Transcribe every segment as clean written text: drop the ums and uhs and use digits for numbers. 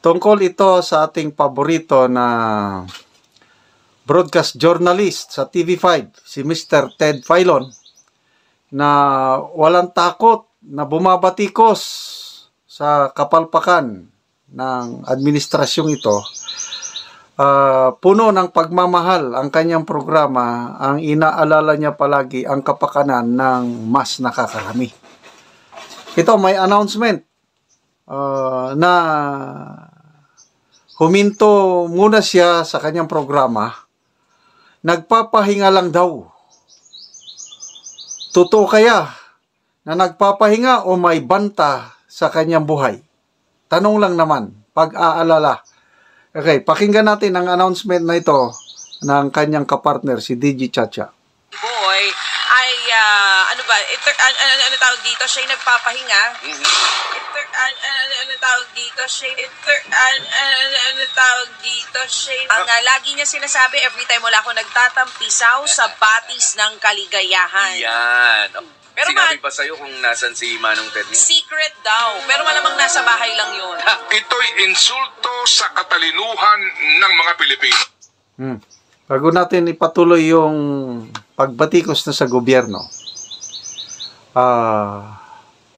Tungkol ito sa ating paborito na broadcast journalist sa TV5, si Mr. Ted Filon, na walang takot na bumabatikos sa kapalpakan ng administrasyong ito. Puno ng pagmamahal ang kanyang programa, ang inaalala niya palagi ang kapakanan ng mas nakakarami. Ito may announcement na huminto muna siya sa kanyang programa. Nagpapahinga lang daw. Totoo kaya na nagpapahinga o may banta sa kanyang buhay? Tanong lang naman, pag-aalala. Okay, pakinggan natin ang announcement na ito ng kanyang kapartner, si DJ Chacha. Boy, ay, ano tawag dito? Siya'y nagpapahinga. Ano tawag dito? Ang lagi niya sinasabi, every time wala ako nagtatampisaw sa batis ng kaligayahan. Yan. Pero sinabi ba sa'yo kung nasan si Manong Ted niya? Secret daw. Pero malamang nasa bahay lang yun. Ito'y insulto sa katalinuhan ng mga Pilipino. Bago natin ipatuloy yung pagbatikos na sa gobyerno,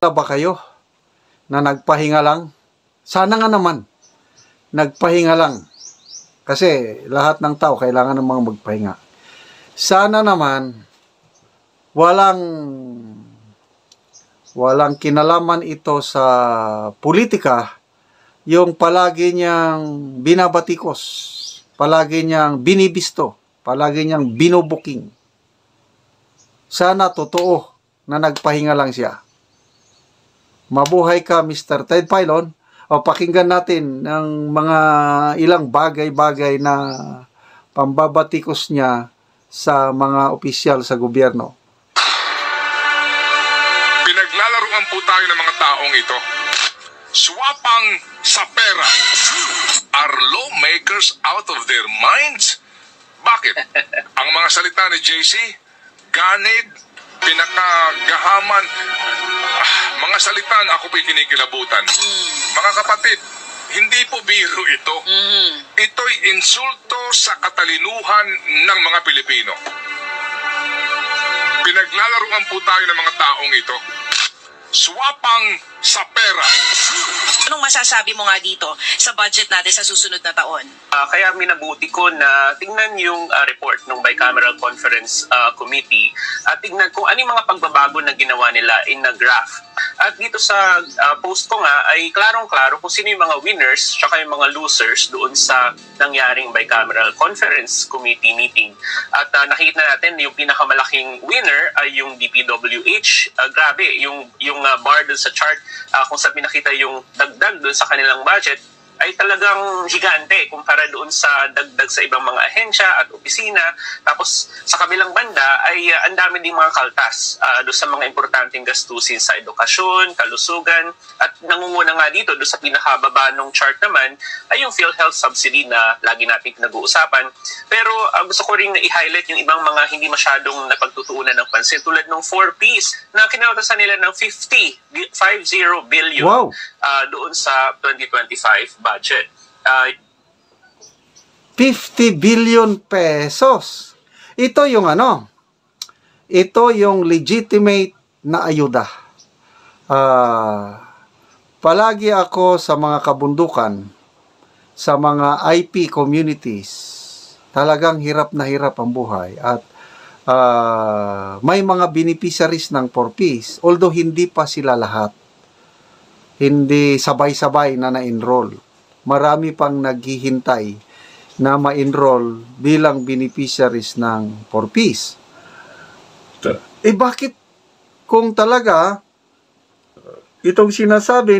ba kayo na nagpahinga lang? Sana nga naman, nagpahinga lang. Kasi lahat ng tao kailangan namang magpahinga. Sana naman, walang kinalaman ito sa politika, yung palagi niyang binabatikos, palagi niyang binibisto, palagi niyang binubuking. Sana totoo na nagpahinga lang siya. Mabuhay ka, Mr. Ted Filon. O pakinggan natin ng mga ilang bagay-bagay na pambabatikos niya sa mga opisyal sa gobyerno. Pinaglalaroan po tayo ng mga taong ito. Swapang sa pera. Are lawmakers out of their minds? Bakit? Ang mga salita ni JC, ganid, pinakagahaman, mga salita na ako po'y kinikilabutan. Mga kapatid, hindi po biro ito. Ito'y insulto sa katalinuhan ng mga Pilipino. Pinaglalaroan po tayo ng mga taong ito. Swapang sa pera. Anong masasabi mo nga dito sa budget natin sa susunod na taon? Kaya minabuti ko na tingnan yung report ng Bicameral Conference Committee at tingnan kung ano yung mga pagbabago na ginawa nila in a graph. At dito sa post ko nga ay klarong-klaro kung sino yung mga winners tsaka yung mga losers doon sa nangyaring Bicameral Conference Committee meeting. At nakikita natin yung pinakamalaking winner ay yung DPWH. Grabe, yung bar doon sa chart, kung saan pinakita yung dagdag doon sa kanilang budget, ay talagang gigante kumpara doon sa dagdag sa ibang mga ahensya at opisina. Tapos sa kabilang banda ay ang dami ding mga kaltas doon sa mga importanteng gastusin sa edukasyon, kalusugan, at nangunguna nga dito doon sa pinakababa ng chart naman ay yung PhilHealth subsidy na lagi natin pinag-uusapan. Pero gusto ko rin i-highlight yung ibang mga hindi masyadong napagtutuunan ng pansin tulad ng 4Ps na kinaltasan nila ng 50 billion doon sa 2025 budget. 50 billion pesos. Ito yung ito yung legitimate na ayuda. Palagi ako sa mga kabundukan, sa mga IP communities, talagang hirap na hirap ang buhay at may mga beneficiaries ng 4Ps, although hindi pa sila lahat. Hindi sabay-sabay na na-enroll. Marami pang naghihintay na ma-enroll bilang beneficiaries ng 4Ps. Bakit kung talaga itong sinasabi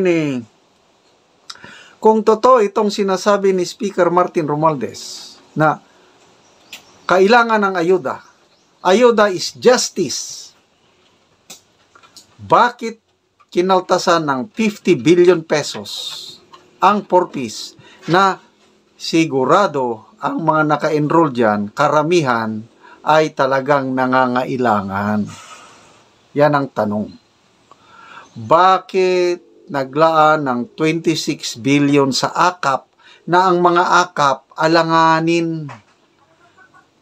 kung totoo itong sinasabi ni Speaker Martin Romualdez na kailangan ng ayuda, ayuda is justice, bakit kinaltasan ng 50 billion pesos ang 4Ps na sigurado ang mga naka-enroll dyan, karamihan ay talagang nangangailangan? Yan ang tanong. Bakit naglaan ng 26 billion sa AKAP na ang mga AKAP alanganin.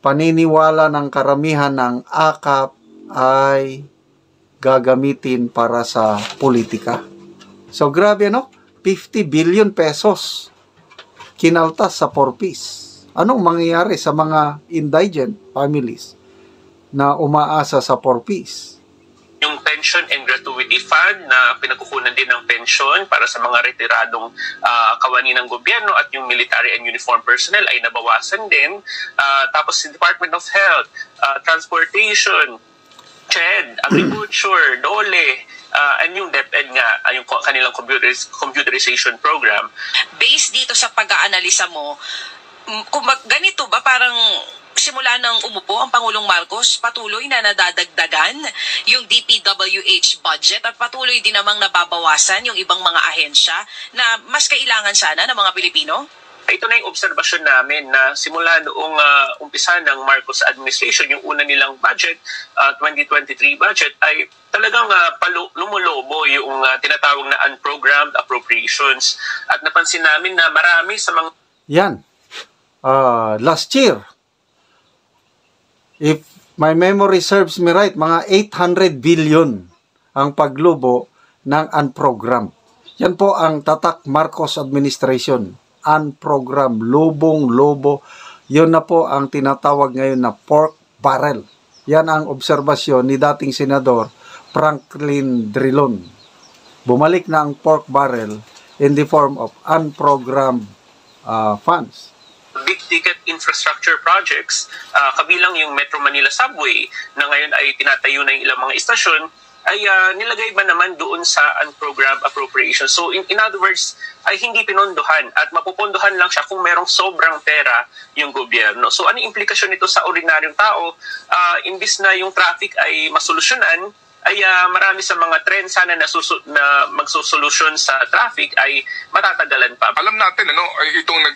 Paniniwala ng karamihan ng AKAP ay gagamitin para sa politika. So grabe no? 50 billion pesos kinaltas sa 4-piece. Anong mangyayari sa mga indigent families na umaasa sa 4-piece? Yung pension and gratuity fund na pinagkukunan din ng pension para sa mga retiradong kawani ng gobyerno at yung military and uniform personnel ay nabawasan din. Tapos si Department of Health, Transportation, CHED, Agriculture, DOLE, and yung DepEd nga, yung kanilang computerization program. Based dito sa pag-aanalisa mo, kung ganito ba parang simula nang umupo ang Pangulong Marcos, patuloy na nadadagdagan yung DPWH budget at patuloy din namang nababawasan yung ibang mga ahensya na mas kailangan sana ng mga Pilipino? Ito na yung obserbasyon namin na simula noong umpisa ng Marcos administration, yung una nilang budget, 2023 budget, ay talagang lumulobo yung tinatawag na unprogrammed appropriations. At napansin namin na marami sa mga... Yan. Last year, if my memory serves me right, mga 800 billion ang paglubo ng unprogrammed. Yan po ang tatak Marcos administration. Unprogrammed, lobong-lobo. Yun na po ang tinatawag ngayon na pork barrel. Yan ang obserbasyon ni dating Senador Franklin Drilon. Bumalik na ang pork barrel in the form of unprogrammed funds. Big-ticket infrastructure projects, kabilang yung Metro Manila Subway na ngayon ay tinatayo na yung ilang mga istasyon, ay nilagay ba naman doon sa unprogrammed appropriation. So in other words, ay hindi pinondohan at mapupondohan lang siya kung merong sobrang pera yung gobyerno. So ano yung implikasyon nito sa ordinaryong tao? Imbis na yung traffic ay masolusyonan, ay marami sa mga trend sana na magsosolusyon sa traffic ay matatagalan pa. Alam natin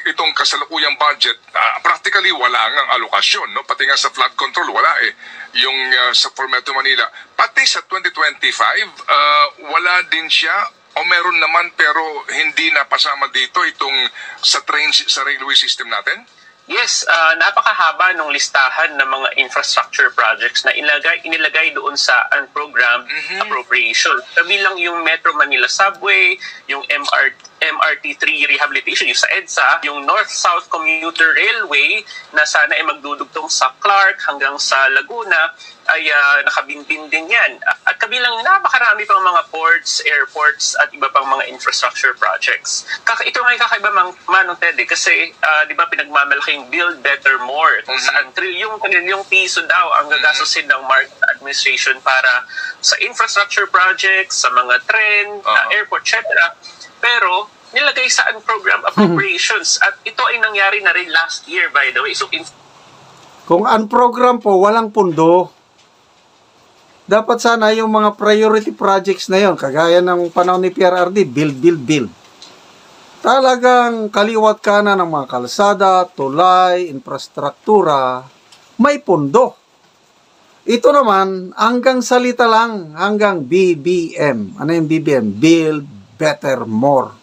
itong kasalukuyang budget, practically wala ngang alokasyon, no? Pati nga sa flood control wala yung sa Metro Manila. Pati sa 2025 wala din siya, o meron naman pero hindi napasama dito itong sa railway system natin. Yes, napakahaba nung listahan ng mga infrastructure projects na inilagay doon sa unprogrammed appropriation. Kabilang yung Metro Manila Subway, yung MRT3 rehabilitation, yung sa EDSA, yung North-South Commuter Railway na sana ay magdudugtong sa Clark hanggang sa Laguna, ay nakabinbin din yan. At kabilang napakarami pang mga ports, airports, at iba pang mga infrastructure projects. Ito nga yung kakaiba Manong Ted, kasi di ba pinagmamalaki yung Build Better More, kung saan trilyong piso daw ang gagastusin ng Marcos administration para sa infrastructure projects, sa mga tren, airport, etc. Pero nilagay sa unprogrammed appropriations at ito ay nangyari na rin last year, by the way. So kung unprogrammed po, walang pundo. Dapat sana yung mga priority projects na yon, kagaya ng panahon ni PRRD, build. Talagang kaliwat kanan ng mga kalsada, tulay, infrastruktura, may pundo. Ito naman, hanggang salita lang, hanggang BBM. Ano yung BBM? Build Better More.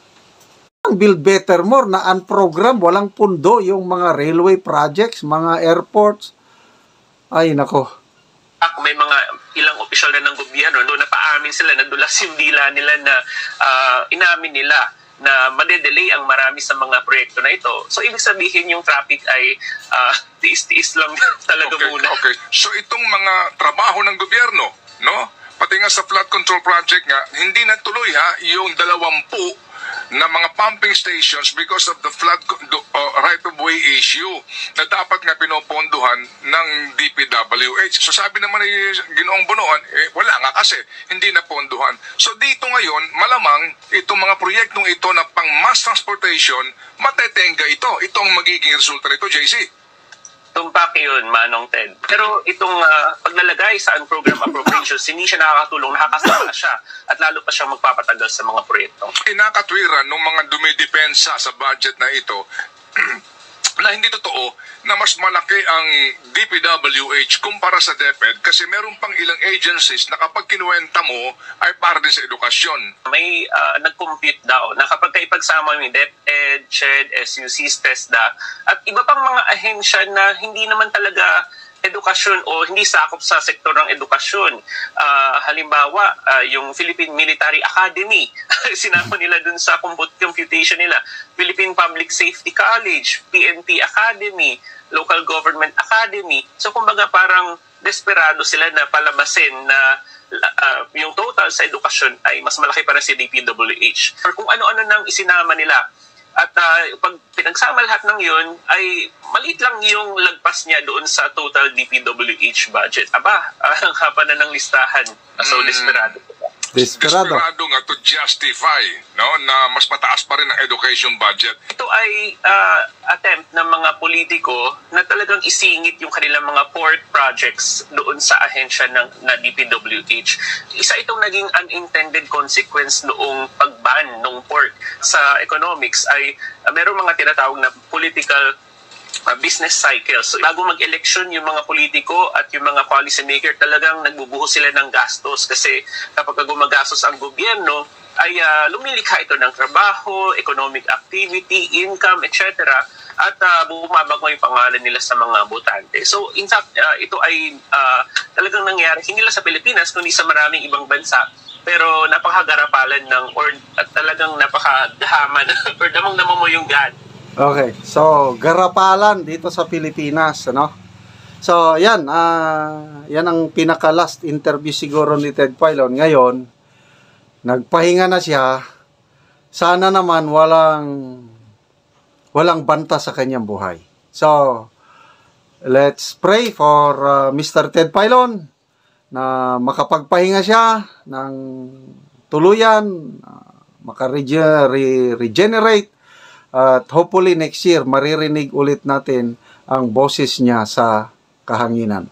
Ang Build Better More na unprogram, walang pundo yung mga railway projects, mga airports. Ay, nako. May mga ilang opisyal na ng gobyerno, napaamin sila, nadulas yung dila nila na inamin nila na madedelay ang marami sa mga proyekto na ito. So, ibig sabihin yung traffic ay tiis-tiis lang talaga muna. Okay. So, itong mga trabaho ng gobyerno, no? Pati nga sa flood control project nga, hindi natuloy yung 20 na mga pumping stations because of the flood right-of-way issue na dapat nga pinopondohan ng DPWH. So sabi naman ni Ginoong Bonoan, wala nga kasi hindi na pondohan. So dito ngayon, malamang itong mga proyektong ito na pang mass transportation, matetenga ito. Ito ang magiging resulta nito, JC. Tumpak yun, Manong Ted. Pero itong paglalagay sa unprogrammed appropriations, hindi siya nakakatulong, nakakasama siya at lalo pa siyang magpapatagal sa mga proyekto. Nakatwiran ng mga dumidepensa sa budget na ito, na hindi totoo na mas malaki ang DPWH kumpara sa DepEd kasi meron pang ilang agencies na kapag kinuwenta mo ay para din sa edukasyon. May nag-compute daw na kapag ipagsama mo yung DepEd, CHED, SUCs, TESDA, at iba pang mga ahensya na hindi naman talaga edukasyon o hindi sakop sa sektor ng edukasyon. Halimbawa, yung Philippine Military Academy, sinama nila dun sa computation nila. Philippine Public Safety College, PNP Academy, Local Government Academy. So kumbaga parang desperado sila na palabasin na yung total sa edukasyon ay mas malaki para sa DPWH. Or kung ano-ano nang isinama nila. At pag pinagsama lahat ng yun, ay maliit lang yung lagpas niya doon sa total DPWH budget. Aba, ang haba na ng listahan. So, desperado. Desperado. Desperado nga to justify, no, na mas mataas pa rin ang education budget. Ito ay attempt ng mga politiko na talagang isingit yung kanilang mga port projects doon sa ahensya na DPWH. Isa itong naging unintended consequence noong pag-ban ng port sa economics ay merong mga tinatawag na political business cycle. So, bago mag-election, yung mga politiko at yung mga policy maker talagang nagbubuhos sila ng gastos kasi kapag gumagastos ang gobyerno, ay lumilikha ito ng trabaho, economic activity, income, etc. At bumabago yung pangalan nila sa mga botante. So, in fact, ito ay talagang nangyari hindi lang sa Pilipinas, kundi sa maraming ibang bansa. Pero napakagarapalan at talagang napakadahaman or damang-damang mo yung God. Okay, so garapalan dito sa Pilipinas, ano? So, yan, yan ang pinaka-last interview siguro ni Ted Filon. Ngayon, nagpahinga na siya. Sana naman walang banta sa kanyang buhay. So, let's pray for Mr. Ted Filon na makapagpahinga siya ng tuluyan, maka-regenerate. At hopefully next year, maririnig ulit natin ang boses niya sa kahanginan.